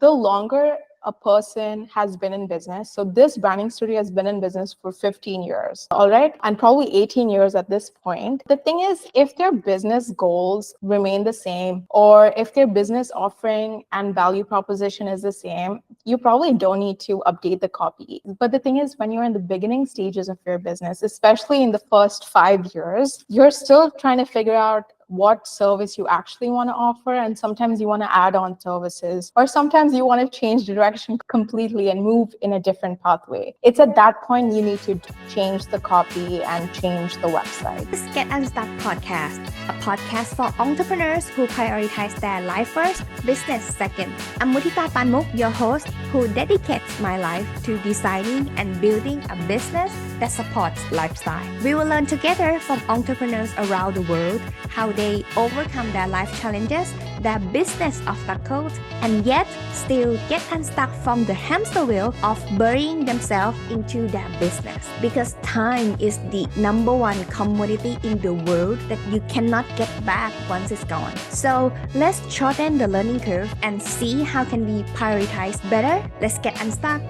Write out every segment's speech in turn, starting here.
the longer a person has been in business. So this branding studio has been in business for 15 years, all right? And probably 18 years at this point. The thing is, if their business goals remain the same, or if their business offering and value proposition is the same, you probably don't need to update the copy. But the thing is, when you're in the beginning stages of your business, especially in the first 5 years, you're still trying to figure out what service you actually want to offer. And sometimes you want to add on services, or sometimes you want to change direction completely and move in a different pathway. It's at that point you need to change the copy and change the website. This Get Unstuck podcast, a podcast for entrepreneurs who prioritize their life first, business second. I'm Mudita Panmuk, your host, who dedicates my life to designing and building a business that supports lifestyle. We will learn together from entrepreneurs around the world how they overcome their life challenges, their business obstacles, and yet still get unstuck from the hamster wheel of burying themselves into their business. Because time is the number one commodity in the world that you cannot get back once it's gone. So let's shorten the learning curve and see how can we prioritize better. Let's get unstuck.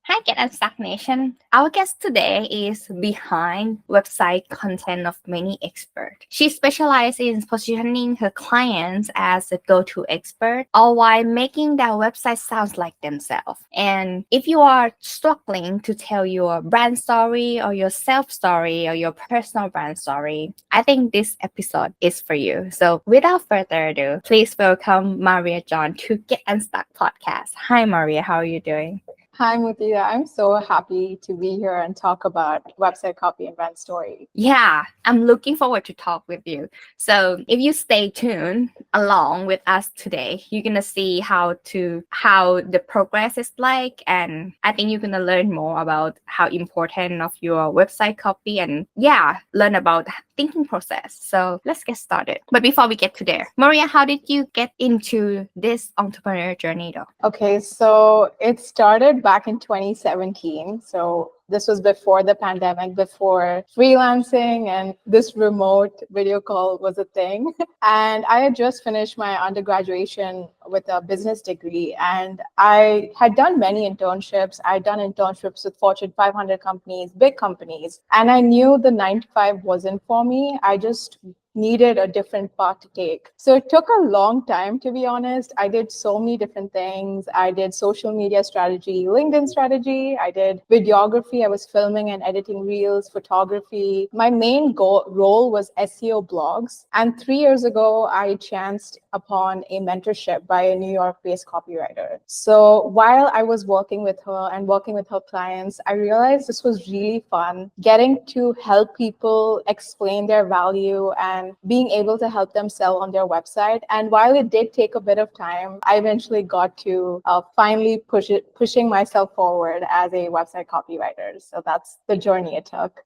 Hi, Get Unstuck Nation. Our guest today is behind website content of many experts. She specializes in positioning her clients as a go-to expert, all while making their website sound like themselves. And if you are struggling to tell your brand story or your self-story or your personal brand story, I think this episode is for you. So without further ado, please welcome Maria John to Get Unstuck podcast. Hi, Maria. How are you doing? Hi, Mutida. I'm so happy to be here and talk about website copy and brand story. Yeah, I'm looking forward to talk with you. So if you stay tuned along with us today, you're gonna see how the progress is like, and I think you're gonna learn more about how important of your website copy and learn about thinking process. So let's get started. But before we get to there, Maria, how did you get into this entrepreneur journey though? Okay, so it started back in 2017. So this was before the pandemic, before freelancing and this remote video call was a thing. And I had just finished my undergraduation with a business degree, and I had done many internships. I'd done internships with Fortune 500 companies, big companies, and I knew the 9 to 5 wasn't for me. I just needed a different path to take. So it took a long time, to be honest. I did so many different things. I did social media strategy, LinkedIn strategy. I did videography. I was filming and editing reels, photography. My main role was SEO blogs. And 3 years ago, I chanced upon a mentorship by a New York-based copywriter. So while I was working with her and working with her clients, I realized this was really fun, getting to help people explain their value and being able to help them sell on their website. And while it did take a bit of time, I eventually got to finally pushing myself forward as a website copywriter. So that's the journey it took.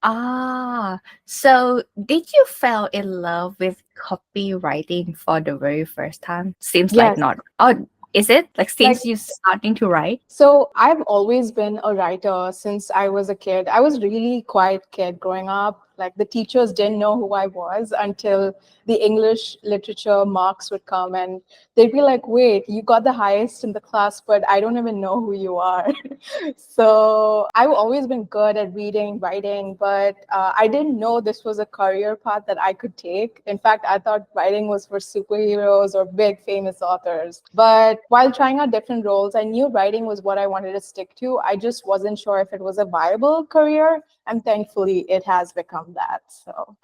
So did you fall in love with copywriting for the very first time? Seems like Yes. not. Oh, is it? Like since you starting to write? So I've always been a writer since I was a kid. I was really quiet kid growing up. Like the teachers didn't know who I was until the English literature marks would come and they'd be like, wait, you got the highest in the class, but I don't even know who you are. So I've always been good at reading, writing, but I didn't know this was a career path that I could take. In fact, I thought writing was for superheroes or big famous authors. But while trying out different roles, I knew writing was what I wanted to stick to. I just wasn't sure if it was a viable career. And thankfully, it has become that. So,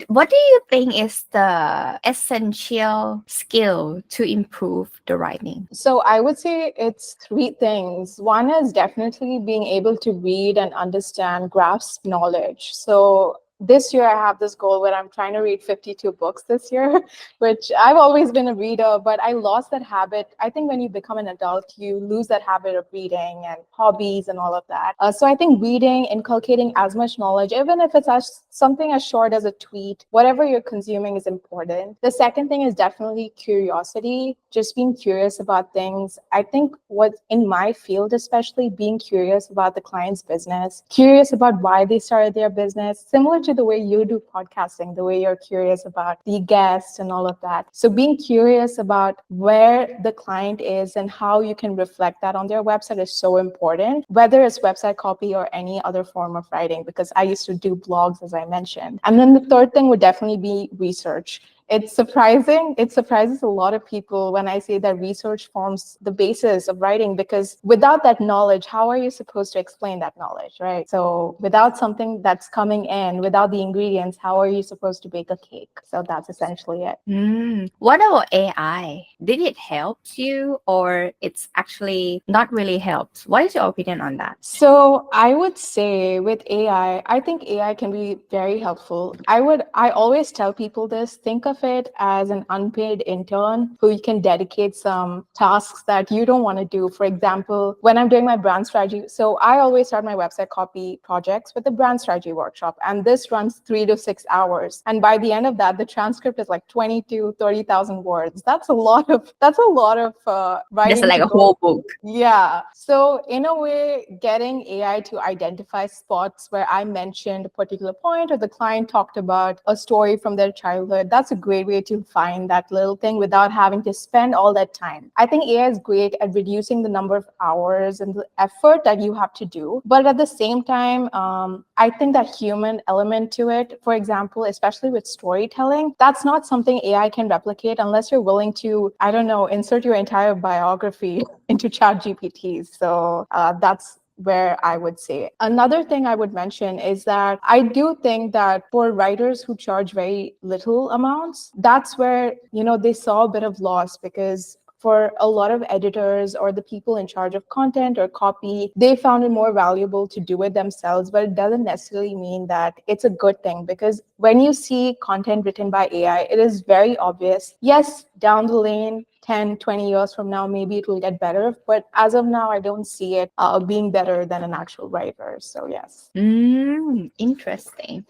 what do you think is the essential skill to improve the writing? So I would say it's 3 things. One is definitely being able to read and understand, grasp knowledge. So this year I have this goal where I'm trying to read 52 books this year, which I've always been a reader, but I lost that habit. I think when you become an adult, you lose that habit of reading and hobbies and all of that. So I think reading, inculcating as much knowledge, even if it's something as short as a tweet, whatever you're consuming is important. The second thing is definitely curiosity, just being curious about things. I think what in my field, especially being curious about the client's business, curious about why they started their business, similar to to the way you do podcasting, the way you're curious about the guests and all of that. So being curious about where the client is and how you can reflect that on their website is so important, whether it's website copy or any other form of writing, because I used to do blogs, as I mentioned. And then the third thing would definitely be research. It's surprising. It surprises a lot of people when I say that research forms the basis of writing, because without that knowledge, how are you supposed to explain that knowledge, right? So without something that's coming in, without the ingredients, how are you supposed to bake a cake? So that's essentially it. What about AI? Did it help you or it's actually not really helped? What is your opinion on that? So I would say with AI, I think AI can be very helpful. I always tell people this, think of it as an unpaid intern who you can dedicate some tasks that you don't want to do. For example, when I'm doing my brand strategy, so I always start my website copy projects with a brand strategy workshop, and this runs 3 to 6 hours. And by the end of that, the transcript is like 20 to 30,000 words. That's a lot of Just writing like to a go. whole book. Yeah. So in a way, getting AI to identify spots where I mentioned a particular point or the client talked about a story from their childhood, that's a great way to find that little thing without having to spend all that time. I think AI is great at reducing the number of hours and the effort that you have to do. But at the same time, I think that human element to it, for example, especially with storytelling, that's not something AI can replicate unless you're willing to, I don't know, insert your entire biography into ChatGPT. So that's where I would say. Another thing I would mention is that I do think that for writers who charge very little amounts, that's where, they saw a bit of loss, because for a lot of editors or the people in charge of content or copy, they found it more valuable to do it themselves, but it doesn't necessarily mean that it's a good thing, because when you see content written by AI, it is very obvious. Yes, down the lane, 10, 20 years from now, maybe it will get better. But as of now, I don't see it being better than an actual writer. So yes. Interesting.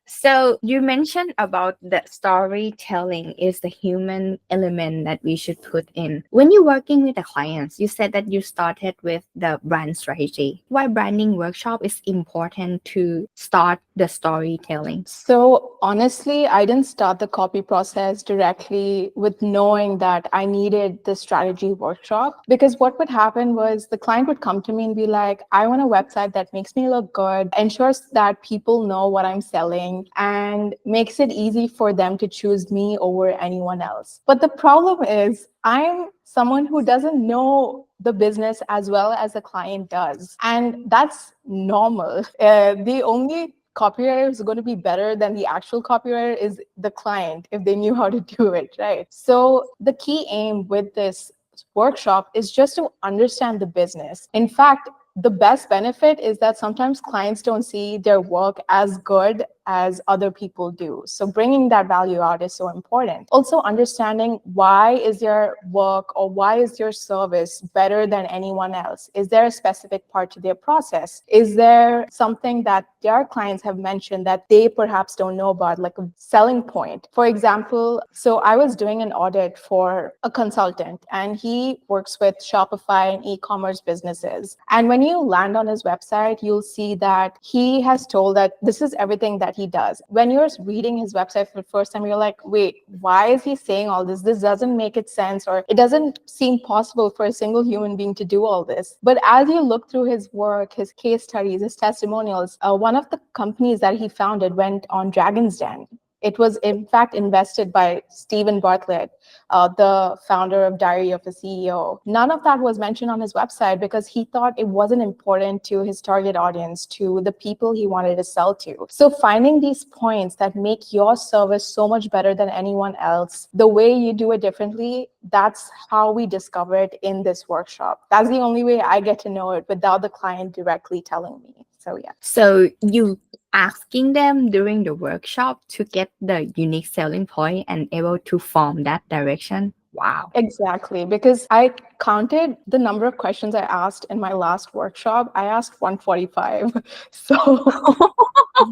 So you mentioned about the storytelling is the human element that we should put in. When you're working with the clients, you said that you started with the brand strategy. Why branding workshop is important to start the storytelling? So honestly, I didn't start the copy process directly with knowing that I needed the strategy workshop, because what would happen was the client would come to me and be like, I want a website that makes me look good, ensures that people know what I'm selling, and makes it easy for them to choose me over anyone else. But the problem is I'm someone who doesn't know the business as well as the client does. And that's normal. The only copywriter is going to be better than the actual copywriter is the client if they knew how to do it, right? So the key aim with this workshop is just to understand the business. In fact, the best benefit is that sometimes clients don't see their work as good as other people do. So bringing that value out is so important. Also understanding why is your work or why is your service better than anyone else? Is there a specific part to their process? Is there something that their clients have mentioned that they perhaps don't know about, like a selling point? For example, so I was doing an audit for a consultant and he works with Shopify and e-commerce businesses. And when you land on his website, you'll see that he has told that this is everything that he does. When you're reading his website for the first time, you're like, wait, why is he saying all this? This doesn't make it sense, or it doesn't seem possible for a single human being to do all this. But as you look through his work, his case studies, his testimonials, one of the companies that he founded went on Dragon's Den. It was, in fact, invested by Stephen Bartlett, the founder of Diary of a CEO. None of that was mentioned on his website because he thought it wasn't important to his target audience, to the people he wanted to sell to. So finding these points that make your service so much better than anyone else, the way you do it differently, that's how we discover it in this workshop. That's the only way I get to know it without the client directly telling me. So yeah. So you asking them during the workshop to get the unique selling point and able to form that direction. Wow. Exactly, because I counted the number of questions I asked in my last workshop. I asked 145. So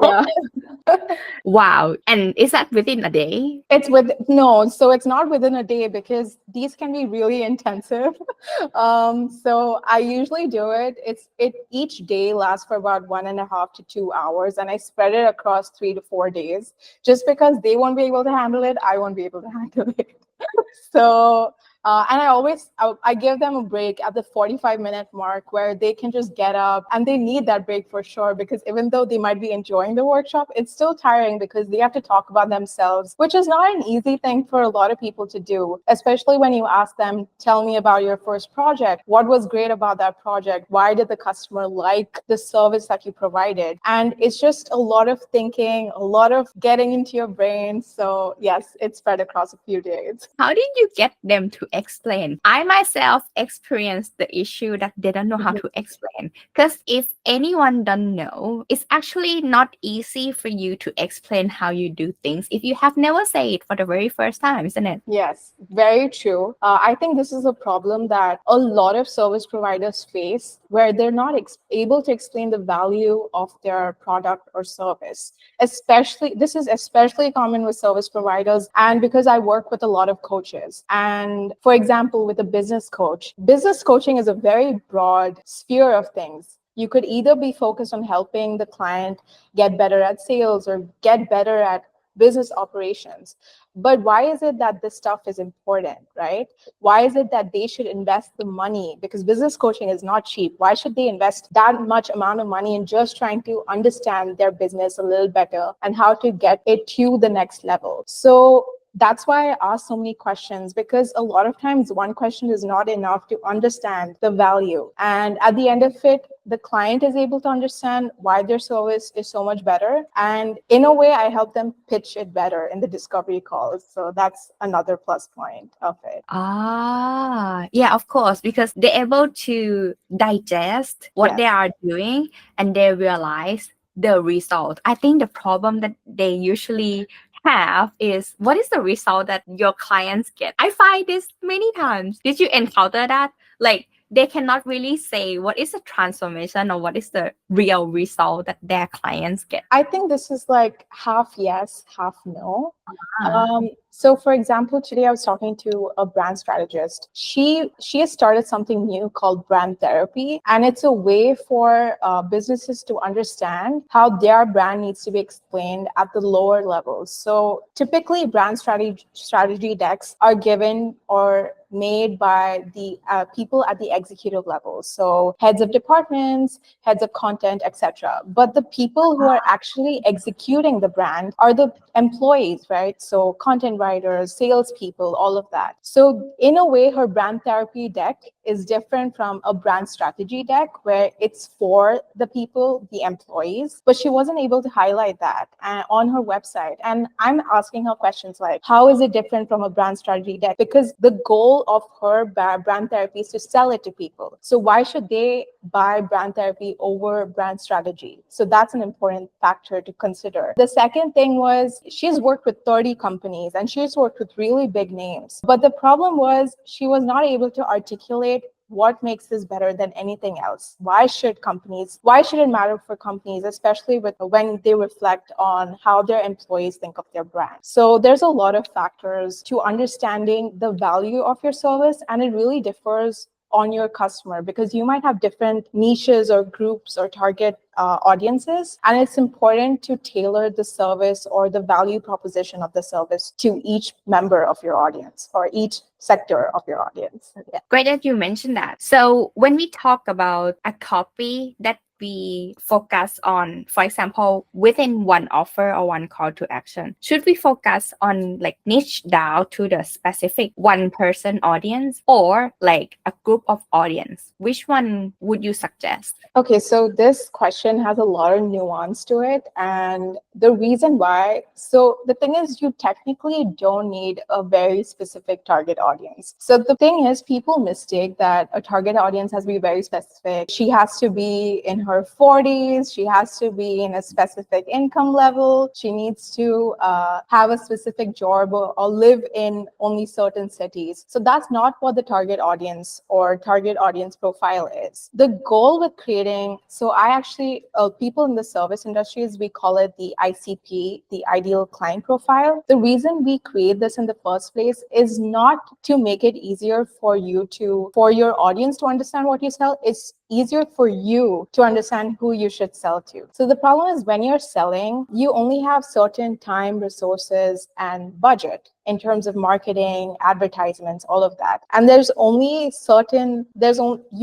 Yeah. Wow. And is that within a day? So it's not within a day because these can be really intensive. So I usually do it. It each day lasts for about 1.5 to 2 hours, and I spread it across 3 to 4 days, just because they won't be able to handle it, I won't be able to handle it. So and I give them a break at the 45-minute mark where they can just get up, and they need that break for sure, because even though they might be enjoying the workshop, it's still tiring because they have to talk about themselves, which is not an easy thing for a lot of people to do, especially when you ask them, tell me about your first project. What was great about that project? Why did the customer like the service that you provided? And it's just a lot of thinking, a lot of getting into your brain. So yes, it's spread across a few days. How did you get them to explain? I myself experienced the issue that they don't know how to explain. Because if anyone don't know, it's actually not easy for you to explain how you do things if you have never said it for the very first time, isn't it? Yes, very true. I think this is a problem that a lot of service providers face, where they're not able to explain the value of their product or service. This is especially common with service providers. And because I work with a lot of coaches, and for example, with a business coaching is a very broad sphere of things. You could either be focused on helping the client get better at sales or get better at business operations. But why is it that this stuff is important, right? Why is it that they should invest the money? Because business coaching is not cheap. Why should they invest that much amount of money in just trying to understand their business a little better and how to get it to the next level? So that's why I ask so many questions, because a lot of times one question is not enough to understand the value. And at the end of it, the client is able to understand why their service is so much better. And in a way, I help them pitch it better in the discovery calls. So that's another plus point of it. Yeah, of course, because they're able to digest what they Yes. are doing and they realize the result. I think the problem that they usually have is what is the result that your clients get? I find this many times. Did you encounter that? Like they cannot really say what is the transformation or what is the real result that their clients get. I think this is like half yes, half no. Ah. So for example, today I was talking to a brand strategist. She has started something new called brand therapy, and it's a way for businesses to understand how their brand needs to be explained at the lower levels. So typically, brand strategy decks are given or made by the people at the executive level, so heads of departments, heads of content, etc. But the people who are actually executing the brand are the employees, right? So content writers, salespeople, all of that. So in a way, her brand therapy deck is different from a brand strategy deck where it's for the people, the employees, but she wasn't able to highlight that on her website. And I'm asking her questions like, how is it different from a brand strategy deck? Because the goal of her brand therapy is to sell it to people. So why should they buy brand therapy over brand strategy? So that's an important factor to consider. The second thing was she's worked with 30 companies and she's worked with really big names. But the problem was she was not able to articulate what makes this better than anything else. Why should it matter for companies, especially when they reflect on how their employees think of their brand? So there's a lot of factors to understanding the value of your service, and it really differs on your customer, because you might have different niches or groups or target audiences, and it's important to tailor the service or the value proposition of the service to each member of your audience or each sector of your audience. Yeah. Great that you mentioned that. So when we talk about a copy that we focus on, for example, within one offer or one call to action, should we focus on like niche down to the specific one person audience or like a group of audience? Which one would you suggest? Okay, so this question has a lot of nuance to it. And the reason why, so the thing is, you technically don't need a very specific target audience. So the thing is, people mistake that a target audience has to be very specific. She has to be in her 40s, she has to be in a specific income level, she needs to have a specific job or live in only certain cities. So that's not what the target audience or target audience profile is. The goal with creating, so industry, people in the service industries, we call it the ICP, the ideal client profile. The reason we create this in the first place is not to make it easier for your audience to understand what you sell. It's easier for you to understand who you should sell to. So the problem is when you're selling, you only have certain time, resources, and budget in terms of marketing, advertisements, all of that. And you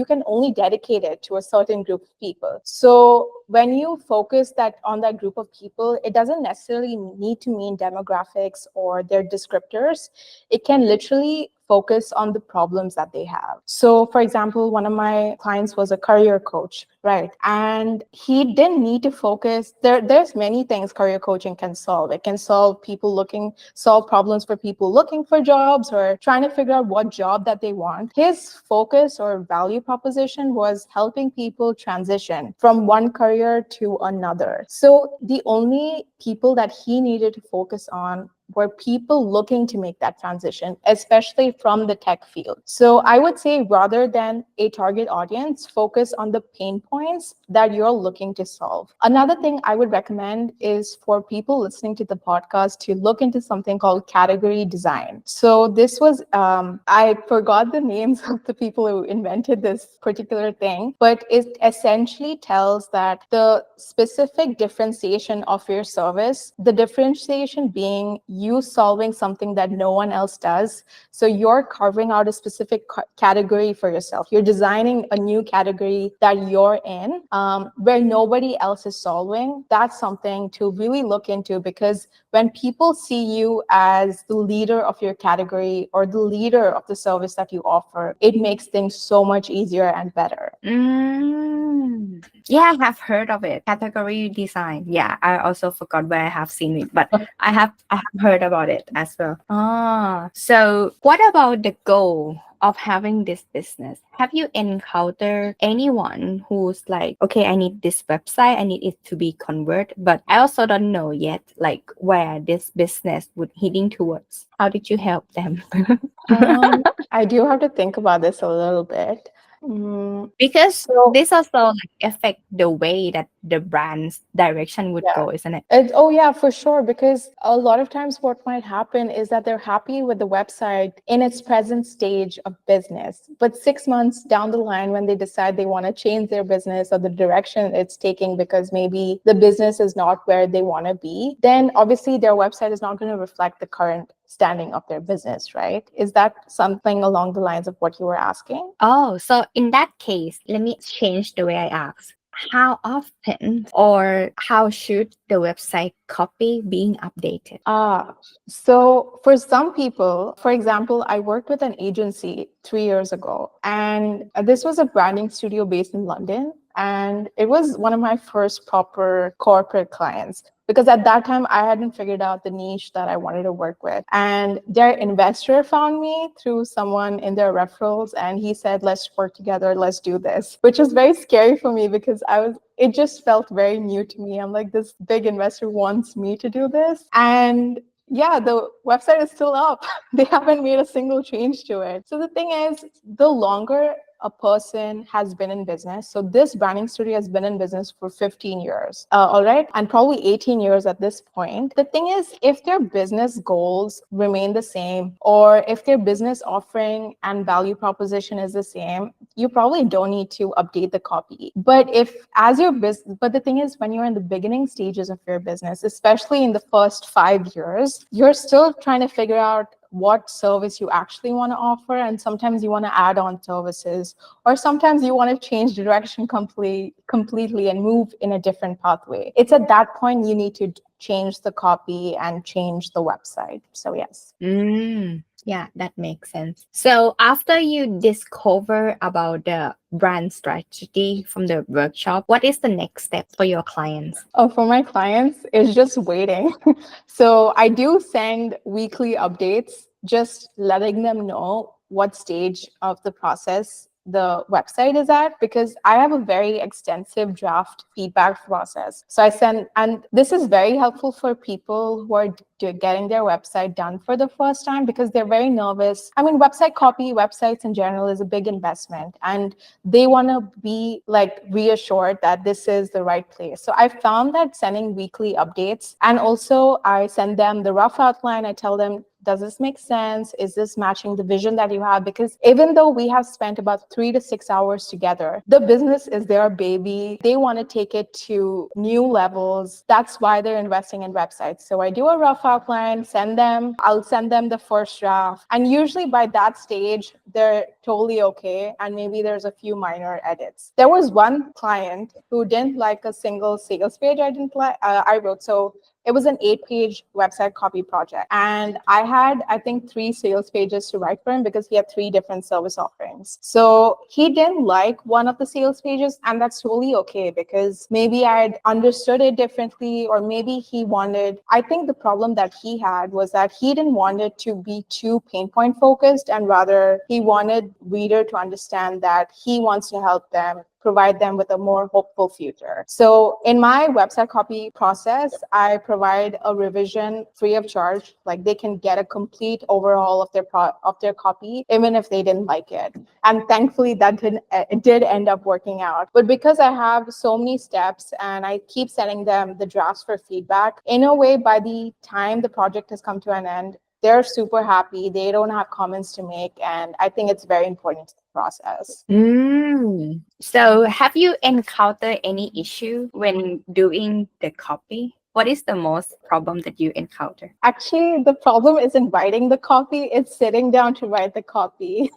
can only dedicate it to a certain group of people. So when you focus on that group of people, it doesn't necessarily need to mean demographics or their descriptors. It can literally focus on the problems that they have. So for example, one of my clients was a career coach, right? And he didn't need to focus. There's many things career coaching can solve. It can solve problems for people looking for jobs or trying to figure out what job that they want. His focus or value proposition was helping people transition from one career to another. So the only people that he needed to focus on were people looking to make that transition, especially from the tech field. So I would say rather than a target audience, focus on the pain points that you're looking to solve. Another thing I would recommend is for people listening to the podcast to look into something called category design. So this was, I forgot the names of the people who invented this particular thing, but it essentially tells that the specific differentiation of your service, the differentiation being you solving something that no one else does. So you're carving out a specific category for yourself. You're designing a new category that you're in, where nobody else is solving. That's something to really look into, because when people see you as the leader of your category or the leader of the service that you offer, it makes things so much easier and better. Yeah, I have heard of it. Category design. Yeah, I also forgot where I have seen it, but I have heard about it as well. So what about the goal of having this business? Have you encountered anyone who's like, okay, I need this website, I need it to be converted, but I also don't know yet like where this business would heading towards? How did you help them? I do have to think about this a little bit. Because this also like affect the way that the brand's direction would go, isn't it? Oh yeah, for sure. Because a lot of times what might happen is that they're happy with the website in its present stage of business. But 6 months down the line, when they decide they want to change their business or the direction it's taking because maybe the business is not where they want to be, then obviously their website is not going to reflect the current standing of their business, right? Is that something along the lines of what you were asking? Oh, so in that case, let me change the way I ask. How often or how should the website copy being updated? So for some people, for example, I worked with an agency 3 years ago, and this was a branding studio based in London. And it was one of my first proper corporate clients, because at that time I hadn't figured out the niche that I wanted to work with. And their investor found me through someone in their referrals, and he said, let's work together, let's do this, which was very scary for me because it just felt very new to me. I'm like, this big investor wants me to do this. And yeah, the website is still up. They haven't made a single change to it. So the thing is, the longer a person has been in business. So this branding studio has been in business for 15 years, all right? And probably 18 years at this point. The thing is, if their business goals remain the same, or if their business offering and value proposition is the same, you probably don't need to update the copy. But the thing is, when you're in the beginning stages of your business, especially in the first 5 years, you're still trying to figure out what service you actually want to offer. And sometimes you want to add on services, or sometimes you want to change direction completely and move in a different pathway. It's at that point you need to change the copy and change the website. So yes. Yeah, that makes sense. So after you discover about the brand strategy from the workshop, what is the next step for your clients? Oh, for my clients, it's just waiting. So I do send weekly updates, just letting them know what stage of the process the website is at, because I have a very extensive draft feedback process. So I send, and this is very helpful for people who are getting their website done for the first time because they're very nervous. I mean, website copy, websites in general is a big investment, and they want to be like reassured that this is the right place. So I found that sending weekly updates, and also I send them the rough outline. I tell them, does this make sense? Is this matching the vision that you have? Because even though we have spent about 3 to 6 hours together, the business is their baby. They want to take it to new levels. That's why they're investing in websites. So I do a rough outline, I'll send them the first draft. And usually by that stage, they're totally okay. And maybe there's a few minor edits. There was one client who didn't like a single sales page I wrote. So it was an 8-page website copy project. And I had, I think, 3 sales pages to write for him because he had 3 different service offerings. So he didn't like one of the sales pages, and that's totally okay because maybe I had understood it differently, or maybe I think the problem that he had was that he didn't want it to be too pain point focused, and rather he wanted reader to understand that he wants to help them, provide them with a more hopeful future. So in my website copy process, I provide a revision free of charge. Like they can get a complete overhaul of their copy, even if they didn't like it. And thankfully it did end up working out. But because I have so many steps and I keep sending them the drafts for feedback, in a way, by the time the project has come to an end, they're super happy. They don't have comments to make. And I think it's very important to the process. So have you encountered any issue when doing the copy? What is the most problem that you encounter? Actually, the problem isn't writing the copy, it's sitting down to write the copy.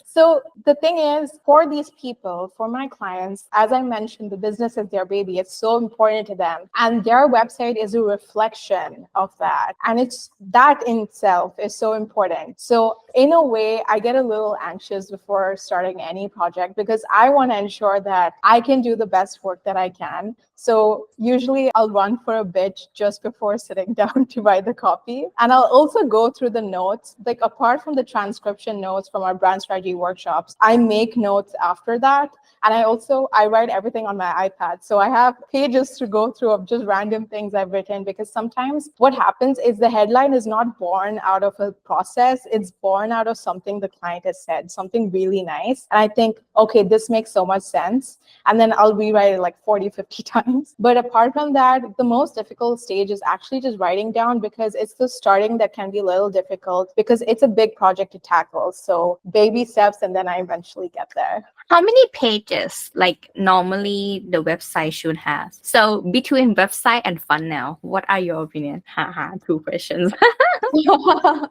So the thing is, for these people, for my clients, as I mentioned, the business is their baby. It's so important to them. And their website is a reflection of that. And that in itself is so important. So in a way, I get a little anxious before starting any project because I want to ensure that I can do the best work that I can. So usually I'll run for a bit just before sitting down to write the copy. And I'll also go through the notes, like apart from the transcription notes from our brand strategy workshops, I make notes after that. And I write everything on my iPad. So I have pages to go through of just random things I've written, because sometimes what happens is the headline is not born out of a process. It's born out of something the client has said, something really nice. And I think, okay, this makes so much sense. And then I'll rewrite it like 40, 50 times. But apart from that, the most difficult stage is actually just writing down, because it's the starting that can be a little difficult because it's a big project to tackle. So baby steps, and then I eventually get there. How many pages like normally the website should have? So between website and funnel, what are your opinion? Haha, 2 questions.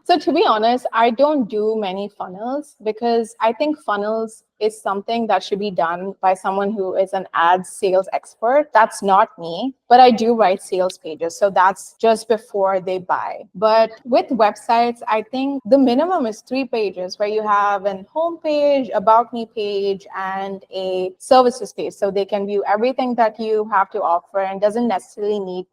So to be honest, I don't do many funnels because I think funnels is something that should be done by someone who is an ads sales expert. That's not me, but I do write sales pages. So that's just before they buy. But with websites, I think the minimum is 3 pages where you have an home page, about me page, and a services page. So they can view everything that you have to offer and doesn't necessarily need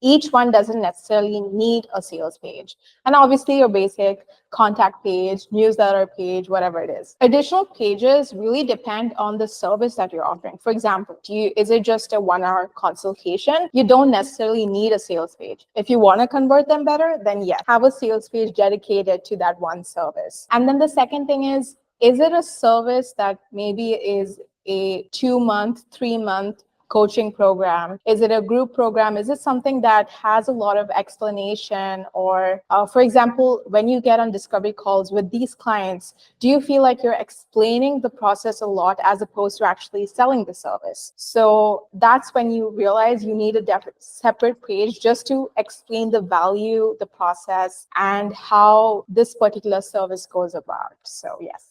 each one doesn't necessarily need a sales page. And obviously your basic contact page, newsletter page, whatever it is. Additional pages really depend on the service that you're offering. For example, is it just a 1-hour consultation? You don't necessarily need a sales page. If you want to convert them better, then yes, have a sales page dedicated to that one service. And then the second thing is it a service that maybe is a 2-month, 3-month coaching program? Is it a group program? Is it something that has a lot of explanation? Or for example, when you get on discovery calls with these clients, do you feel like you're explaining the process a lot as opposed to actually selling the service? So that's when you realize you need a separate page just to explain the value, the process, and how this particular service goes about. So yes.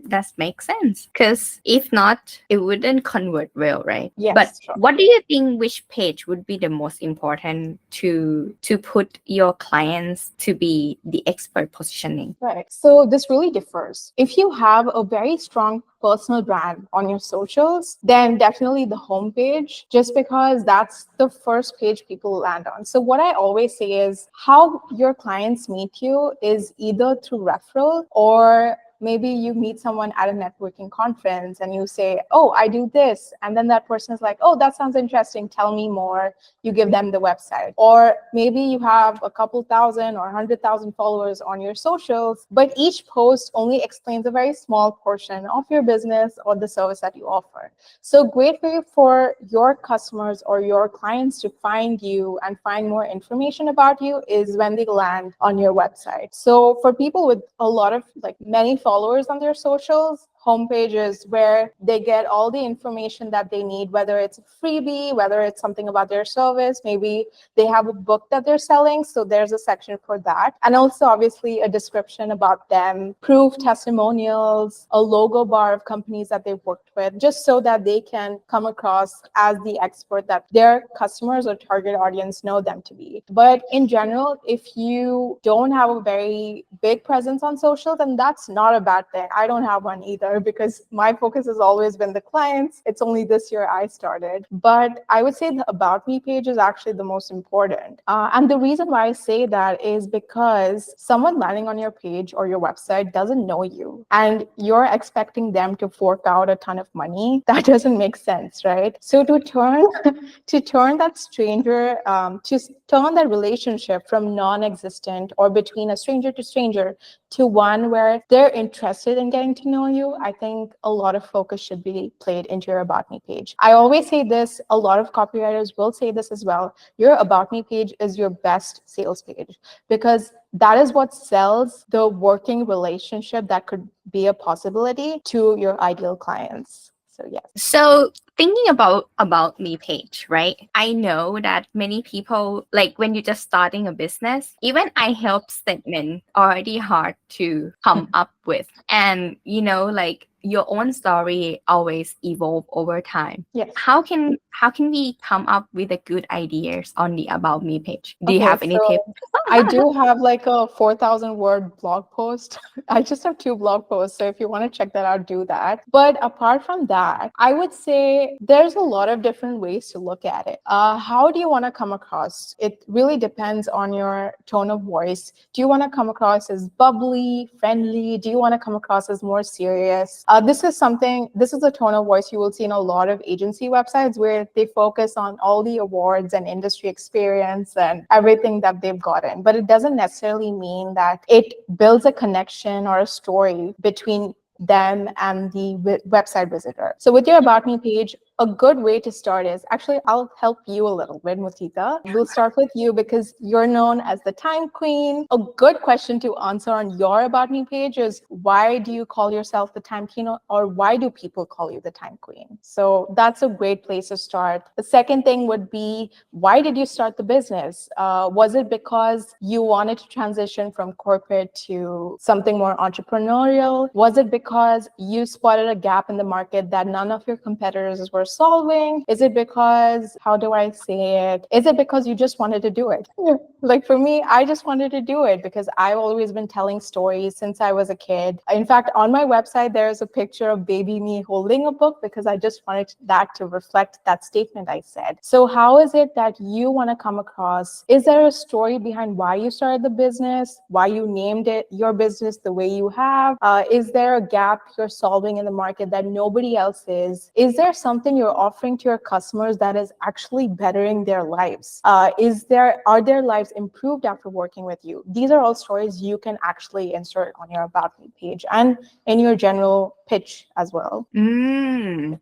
That makes sense. Because if not, it wouldn't convert well, right? Yes, but sure. What do you think, which page would be the most important to put your clients to be the expert positioning? Right. So this really differs. If you have a very strong personal brand on your socials, then definitely the homepage, just because that's the first page people land on. So what I always say is how your clients meet you is either through referral or maybe you meet someone at a networking conference and you say, oh, I do this. And then that person is like, oh, that sounds interesting. Tell me more. You give them the website. Or maybe you have a couple thousand or 100,000 followers on your socials, but each post only explains a very small portion of your business or the service that you offer. So great way for your customers or your clients to find you and find more information about you is when they land on your website. So for people with a lot of many followers on their socials, homepages where they get all the information that they need, whether it's a freebie, whether it's something about their service, maybe they have a book that they're selling. So there's a section for that. And also obviously a description about them, proof testimonials, a logo bar of companies that they've worked with, just so that they can come across as the expert that their customers or target audience know them to be. But in general, if you don't have a very big presence on social, then that's not a bad thing. I don't have one either because my focus has always been the clients. It's only this year I started. But I would say the About Me page is actually the most important. And the reason why I say that is because someone landing on your page or your website doesn't know you and you're expecting them to fork out a ton of money. That doesn't make sense, right? So to turn that stranger, to turn that relationship from non-existent or between a stranger to stranger to one where they're interested in getting to know you, I think a lot of focus should be played into your About Me page. I always say this, a lot of copywriters will say this as well. Your About Me page is your best sales page because that is what sells the working relationship that could be a possibility to your ideal clients. So yes. So thinking about me page, right? I know that many people, like when you're just starting a business, even I help statement already hard to come up with. And like your own story always evolve over time. Yes. How can we come up with the good ideas on the About Me page? Do you Okay, have any so tips? I do have like a 4,000 word blog post. I just have 2 blog posts. So if you want to check that out, do that. But apart from that, I would say there's a lot of different ways to look at it. How do you want to come across? It really depends on your tone of voice. Do you want to come across as bubbly, friendly? Do you want to come across as more serious? This is a tone of voice you will see in a lot of agency websites where they focus on all the awards and industry experience and everything that they've gotten. But it doesn't necessarily mean that it builds a connection or a story between them and the website visitor. So with your About Me page, a good way to start is actually, I'll help you a little bit, Mutita. We'll start with you because you're known as the time queen. A good question to answer on your About Me page is, why do you call yourself the time queen, or why do people call you the time queen? So that's a great place to start. The second thing would be, why did you start the business? Was it because you wanted to transition from corporate to something more entrepreneurial? Was it because you spotted a gap in the market that none of your competitors were solving? Is it because, how do I say it? Is it because you just wanted to do it? Like for me, I just wanted to do it because I've always been telling stories since I was a kid. In fact, on my website, there's a picture of baby me holding a book because I just wanted that to reflect that statement I said. So how is it that you want to come across? Is there a story behind why you started the business, why you named it your business the way you have? Is there a gap you're solving in the market that nobody else is? Is there something you're offering to your customers that is actually bettering their lives? Are their lives improved after working with you? These are all stories you can actually insert on your About Me page and in your general pitch as well.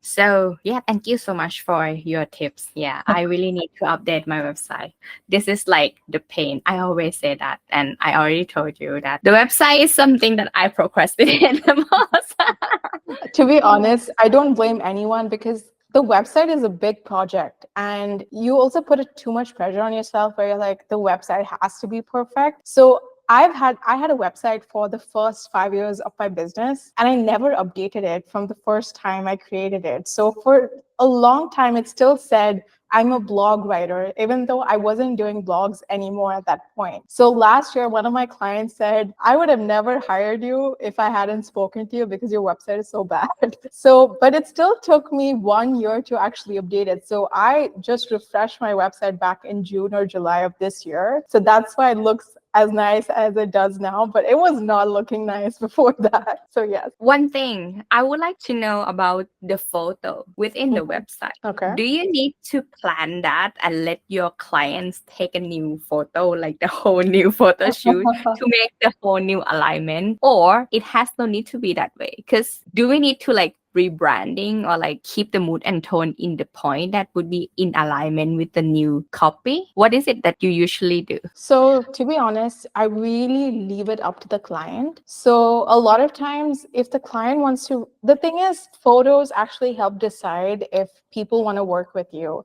So yeah, thank you so much for your tips. Yeah, I really need to update my website. This is like the pain. I always say that, and I already told you that the website is something that I procrastinate the most. To be honest, I don't blame anyone because the website is a big project and you also put too much pressure on yourself where you're like, the website has to be perfect. So I had a website for the first 5 years of my business and I never updated it from the first time I created it. So for a long time, it still said I'm a blog writer, even though I wasn't doing blogs anymore at that point. So last year, one of my clients said, I would have never hired you if I hadn't spoken to you because your website is so bad. But it still took me 1 year to actually update it. So I just refreshed my website back in June or July of this year. So that's why it looks as nice as it does now, but it was not looking nice before that. So yes. One thing I would like to know about the photo within the website. Okay. Do you need to plan that and let your clients take a new photo, like the whole new photo shoot to make the whole new alignment? Or it has no need to be that way? Because do we need to like rebranding or like keep the mood and tone in the point that would be in alignment with the new copy? What is it that you usually do? So to be honest, I really leave it up to the client. So a lot of times if the client wants to, the thing is photos actually help decide if people want to work with you.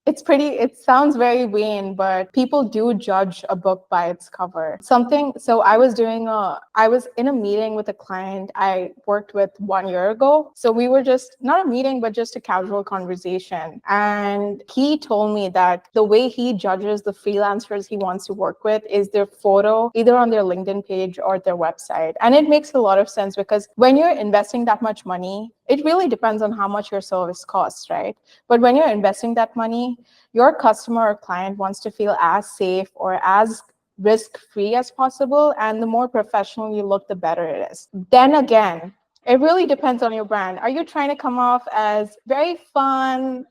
It's pretty, it sounds very vain, but people do judge a book by its cover. So I was in a meeting with a client I worked with 1 year ago. So we were just, not a meeting, but just a casual conversation. And he told me that the way he judges the freelancers he wants to work with is their photo, either on their LinkedIn page or their website. And it makes a lot of sense because when you're investing that much money, it really depends on how much your service costs, right? But when you're investing that money, your customer or client wants to feel as safe or as risk-free as possible. And the more professional you look, the better it is. Then again, it really depends on your brand. Are you trying to come off as very fun,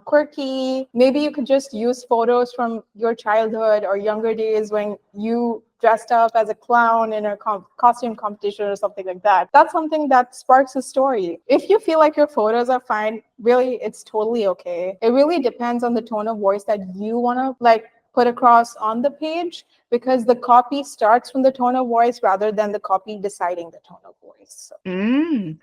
quirky? Maybe you could just use photos from your childhood or younger days when you dressed up as a clown in a costume competition or something like that. That's something that sparks a story. If you feel like your photos are fine, really, it's totally okay. It really depends on the tone of voice that you want to like put across on the page, because the copy starts from the tone of voice rather than the copy deciding the tone of voice. So.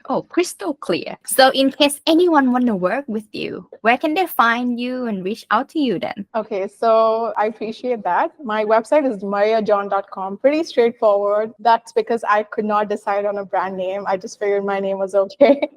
Oh, crystal clear. So in case anyone want to work with you, where can they find you and reach out to you then? Okay, so I appreciate that. My website is mariajohn.com. Pretty straightforward. That's because I could not decide on a brand name. I just figured my name was okay.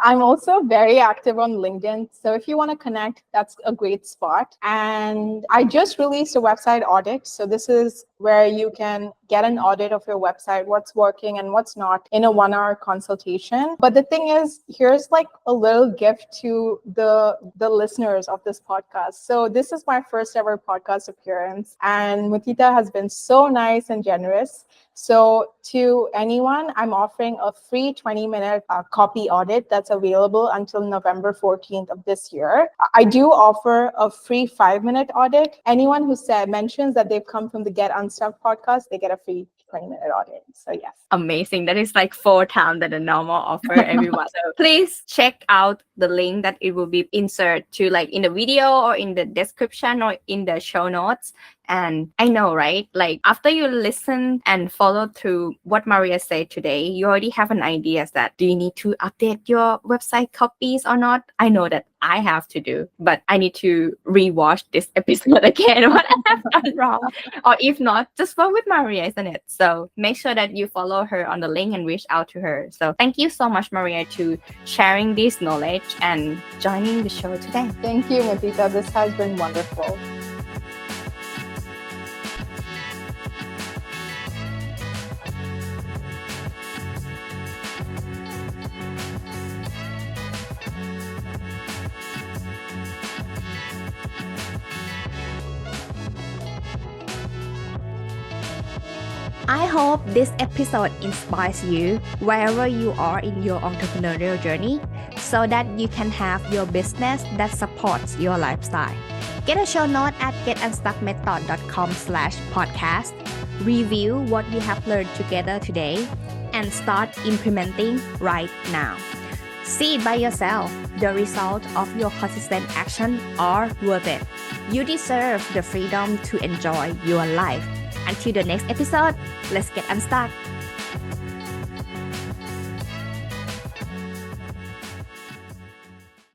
I'm also very active on LinkedIn. So if you want to connect, that's a great spot. And I just released a website audit. So this is where you can get an audit of your website, what's working and what's not, in a 1-hour consultation. But the thing is, here's like a little gift to the listeners of this podcast. So this is my first ever podcast appearance, and Mutita has been so nice and generous. So to anyone, I'm offering a free 20-minute copy audit that's available until November 14th of this year. I do offer a free 5-minute audit. Anyone who mentions that they've come from the Get Unstuck podcast, they get a free 20-minute audit. So yes. Amazing. That is like 4 times than the normal offer, everyone. So please check out the link that it will be inserted to like in the video or in the description or in the show notes. And I know, right? Like after you listen and follow through what Maria said today, you already have an idea that do you need to update your website copies or not? I know that I have to do, but I need to rewatch this episode again, what I have done wrong. Or if not, just work with Maria, isn't it? So make sure that you follow her on the link and reach out to her. So thank you so much, Maria, to sharing this knowledge and joining the show today. Thank you, Mutita. This has been wonderful. I hope this episode inspires you wherever you are in your entrepreneurial journey so that you can have your business that supports your lifestyle. Get a show note at getunstuckmethod.com/podcast. Review what you have learned together today and start implementing right now. See it by yourself. The result of your consistent action are worth it. You deserve the freedom to enjoy your life. Until the next episode, let's get unstuck.